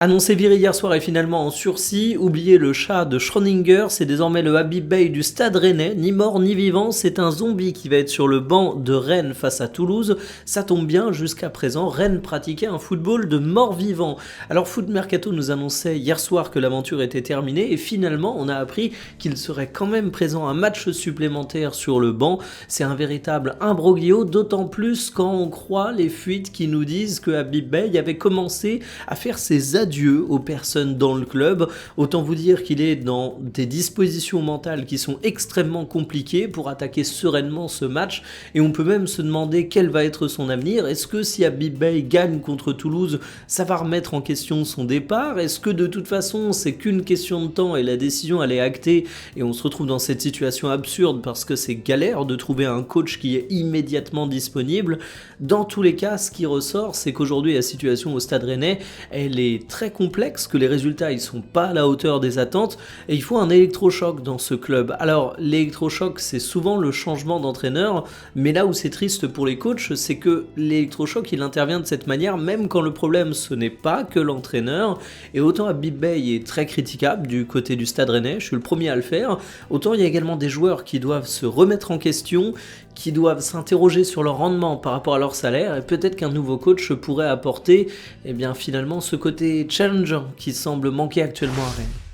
Annoncé viré hier soir et finalement en sursis, oubliez le chat de Schrödinger, c'est désormais le Habib Beye du Stade Rennais, ni mort ni vivant, c'est un zombie qui va être sur le banc de Rennes face à Toulouse. Ça tombe bien, jusqu'à présent, Rennes pratiquait un football de mort-vivant. Alors Foot Mercato nous annonçait hier soir que l'aventure était terminée et finalement on a appris qu'il serait quand même présent un match supplémentaire sur le banc. C'est un véritable imbroglio, d'autant plus quand on croit les fuites qui nous disent que Habib Beye avait commencé à faire ses adieux aux personnes dans le club. Autant vous dire qu'il est dans des dispositions mentales qui sont extrêmement compliquées pour attaquer sereinement ce match et on peut même se demander quel va être son avenir. Est-ce que si Habib Beye gagne contre Toulouse, ça va remettre en question son départ? Est-ce que de toute façon c'est qu'une question de temps et la décision elle est actée et on se retrouve dans cette situation absurde parce que c'est galère de trouver un coach qui est immédiatement disponible? Dans tous les cas, ce qui ressort, c'est qu'aujourd'hui la situation au Stade Rennais, elle est très complexe, que les résultats ils sont pas à la hauteur des attentes et il faut un électrochoc dans ce club. Alors l'électrochoc c'est souvent le changement d'entraîneur, mais là où c'est triste pour les coachs, c'est que l'électrochoc il intervient de cette manière même quand le problème ce n'est pas que l'entraîneur. Et autant Habib Beye est très critiquable du côté du Stade Rennais, je suis le premier à le faire, autant il y a également des joueurs qui doivent se remettre en question, qui doivent s'interroger sur leur rendement par rapport à leur salaire et peut-être qu'un nouveau coach pourrait apporter finalement ce côté challenger qui semble manquer actuellement à Rennes.